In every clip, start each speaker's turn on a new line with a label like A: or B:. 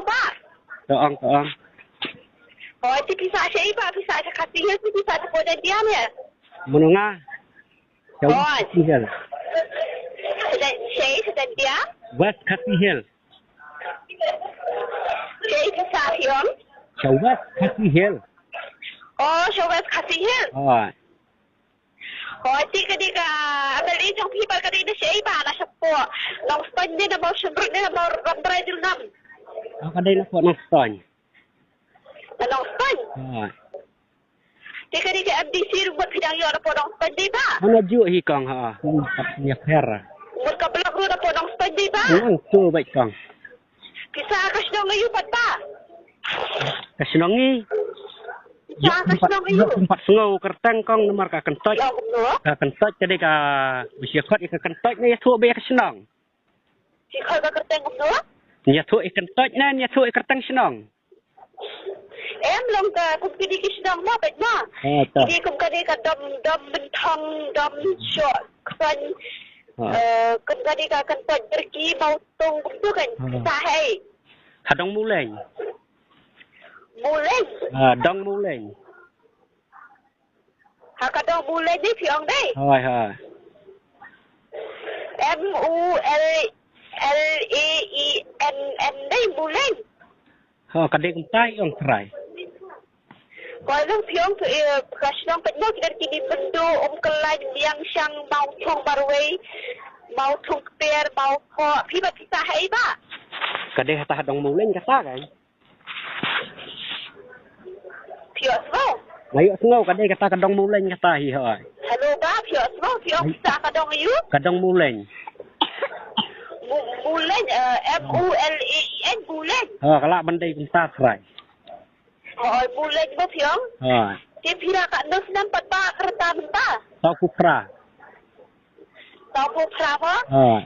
A: Pak.
B: Toong.
A: Oh, itu pisah saya Pak, pisah saya kasihnya itu pisah sekolah dia ya.
B: Menengah. Jauh Katihel.
A: Sedang dia.
B: West Katihel.
A: Saya pisah Hyung.
B: Jauh West Katihel.
A: Oh, West Katihel.
B: Oh.
A: Oh, tiga ambil ini yang people kali ini saya Pak, nak support. Long spend ni nak mau sembrut ni nak mau rambai dulu nam.
B: Kadai nak buat nonton.
A: Long spend.
B: Oh.
A: Tiga MDC buat bidang yang nak long spend ni Pak.
B: Mana juk hikang ha. Ya per.
A: Buat kabelak lu nak long spend ni Pak.
B: Nang tu baik kang.
A: Kisah kasih ngayu Pak.
B: Kasinongi.
A: Kisah kasih ngayu.
B: Tempat sengau kertang kang nomor ka kentoj.
A: Ya betul.
B: Ka kentoj jadi ka usia kot ka kentoj ni tu be kasinong.
A: Si kau kerteng betul.
B: Nya tu kentoj na nya tu kertang sinong.
A: Long ka kumpidi kisah mau baik mah. Jadi kumpidi ka dom bentang dom short kan. Kumpidi ka kentoj pergi mau tung tu kan. Sahai.
B: Hadong muleng.
A: Muleng.
B: Dong muleng.
A: Hakadong muleng ni piong deh.
B: Hai.
A: MULEENN deh muleng.
B: Ha kadai kentai ong serai.
A: Kalau piong tu kasih penuh kita kini bendu kelai yang sang mau tung barway, mau tung per, mau kok, piba sahai ba.
B: Kadai hata hadong muleng kata kan.
A: Piok semua.
B: Ngayo sengau kadai kata kadong muleng kata hi hai.
A: Hello ba, piok semua, piok bisa kadong you.
B: Kadong muleng.
A: Muleng, MULEN muleng.
B: Ha kalak bandai kunta serai.
A: Oh, muleng ba piong?
B: Ha.
A: Dia pira kat nos nampak ba kereta mentah.
B: Tau kupra.
A: Tahu berapa?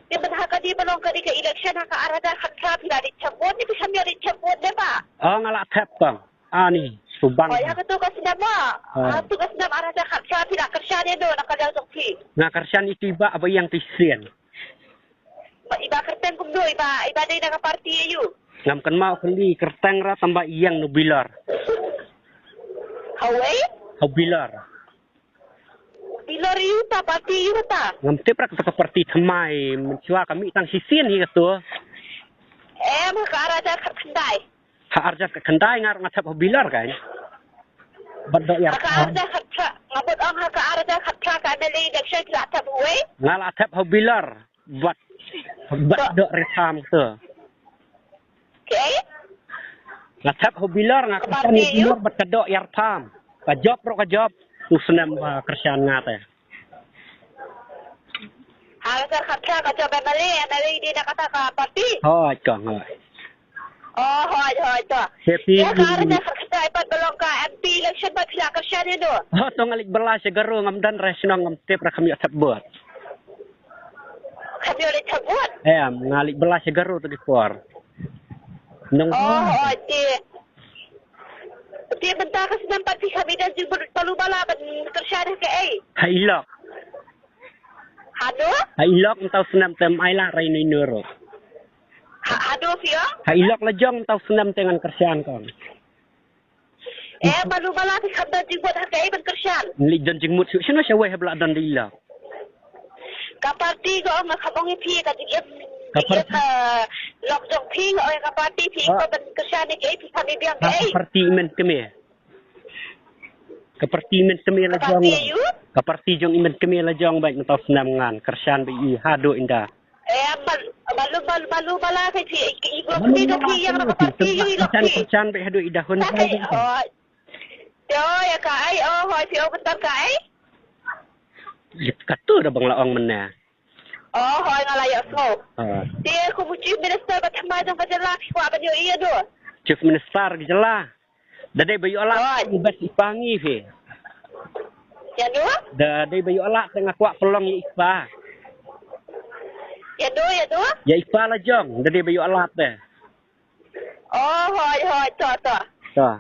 A: Dia berhak di belum ke election hak arah dah hak pira dicabut ni bisa dia dicabut deh Pak.
B: Ngalak tap kang. Ni subang.
A: Oh, yang tu kasi nama. Tu kasi nama arah dah hak pira kerja dia do nak ada untuk pi.
B: Nga kersian itiba apa yang tisian.
A: Iba kerten kum do iba day nak parti you.
B: Ngam kan mau kendi kertang ra tambah iyang no bilar.
A: Hawai?
B: Hau bilar.
A: Bilar you ta parti you ta.
B: Ngam tip ra ke parti thamai mencua kami tang sisian hi tu.
A: Hak arah dah hak kendai.
B: Ha arjat ke kendai ngar ngatap hau bilar kan. Badok ya.
A: Hak arah dah hak ngabut hak arah dah hak ka ada election tidak tap hawai.
B: Ngalak tap hau bilar. Badok rekam tu.
A: Okay?
B: Ngatap hau bilar ngak ni bilar badok yar tham. Kajop tu senam kersian ngat eh.
A: Harga kerja kerja MLA dia nak kata ke parti.
B: Hoi kang hoi.
A: Oh, hoi tu.
B: Happy.
A: Ya karena kerja ipat belum ke MP election buat pihak kerja ni tu.
B: Tu ngalik belas segaro ngam dan resnong ngam tip ra kami atap buat.
A: Kami boleh cabut.
B: Ngalik belas segaro tu di kuar. Nong.
A: Oh, dia bentar kasi nampak si kami dan juga perlu bala kerja dah ke
B: Hailok.
A: Hado?
B: Hailok entau senam tem aila rai ni nuro.
A: Hado Fio?
B: Hailok lejong entau senam dengan kerjaan kong.
A: Malu bala si kami dan juga dah ke kerja.
B: Lik dan jengmut sino siya weh belak dan dilak.
A: Kaparti ko ang makabongi pi ka digit. Lok jong pi o kaparti pi ko ben kerja ni ke pi kami biang ke.
B: Kapartimen kami. Kapartimen kami lejong. Kaparti jong imen kami lejong baik entau senam ngan kerjaan bi hado indah.
A: Malu bala ke pi ibu pi do pi yang kaparti yu lok pi.
B: Kerjaan bi hado idahun.
A: Ya ka ai hoi pi o bentar ka ai.
B: Katu dah bang laong mana.
A: Oh, hoi ngalayak semua. Dia aku buci minister bertemu dengan kejelah. Wah, benda iya tu.
B: Chief Minister kejelah. Dadai bayu alak ibas ipangi fi.
A: Ya tu?
B: Dadai bayu alak tengah kuak pelong ya ipa.
A: Ya tu.
B: Ya ipa lah jong. Dadai bayu alak deh.
A: Oh, hoi, tu.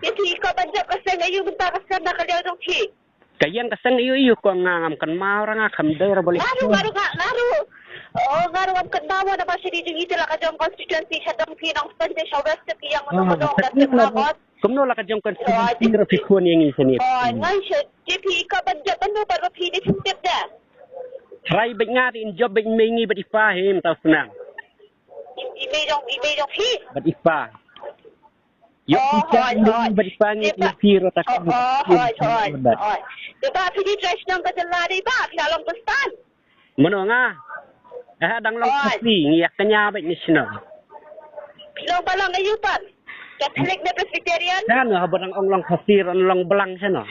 A: Jadi kau banyak kesan ayu bentar kesan nak dia dong ki.
B: Kayang kesan iyo ko ngam kan mau orang akam der boleh.
A: Laru. Oh, ngaruan kenapa na masih di jungi telah kajong konstitusi sedang pinang penting syawes tepi yang menong-menong dan terlambat.
B: Kumno la kajong konstitusi rafikun yang ini sini.
A: Oh, ngai JP ka banjat banu baru pilih setiap dah.
B: Try bengari in job beng mengi beripa him tahu senang.
A: Email dong pi.
B: Beripa. Yo kita beripa ni piro tak.
A: Hoi. Depa pilih dress nang kajalari ba dalam pestan.
B: Mano nga. Dang long kasi ngiyak kanya ba ni sino.
A: Pilong balang ayupan. Catholic na Presbyterian.
B: Kan habang ang long kasi long belang sino.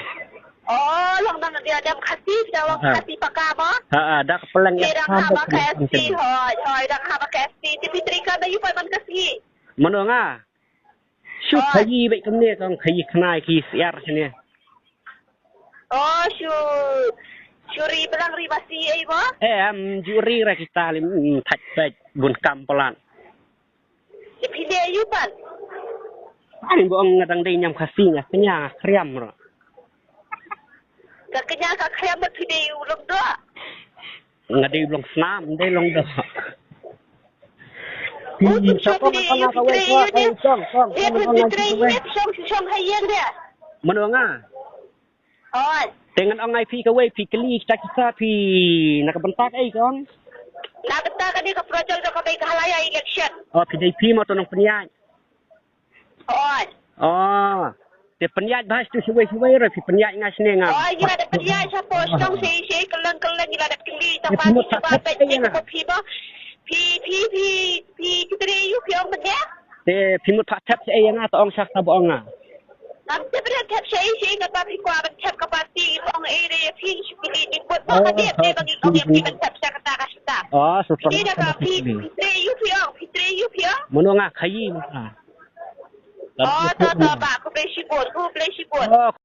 A: Oh, long nang dia ada kasih dalam kasih pakama.
B: Ada kepelang yang
A: sama kasih. Hoi, dah haba kasih. Tapi trika na yupan man kasih.
B: Mano nga. Shoot kayi ba kami kang kayi kanai ki siar sini.
A: Oh, shoot. Juri belang ribasi ay mo?
B: Juri ra kita lim thạch bej bun kampelan.
A: Dipinde yupan.
B: Ani bo ang ngadang day nyam khasinya kenya kriam ro.
A: Kenya ka kriam ba pinde ulong do?
B: Ngadai ulong snam day long do.
A: Song hayen dia.
B: Menonga.
A: Oh.
B: Dengan ang IP ka way pikali kita pi nakabentak ai kon.
A: Nakabentak ka ni ka project ka kay kahalaya election.
B: Oh PDP mo to ng penyaj. Oh. Te penyaj bahas tu suwe-suwe ro pi penyaj ngas ni nga.
A: Oh, gila ada penyaj sa post tong si kelang-kelang gila ada kili tapos pa pa pi ba. Pi kita yu piong benda.
B: Te pimut tak tap ai nga to ong sak ta bo nga.
A: Nanti berada saya nak bagi kuat cek kapasi orang area pin sekali ni buat apa dia bagi kau yang pin cek saya kata kasih.
B: Oh, super.
A: Ini dah Fitri you piang.
B: Menonga kayi mah.
A: Oh, tak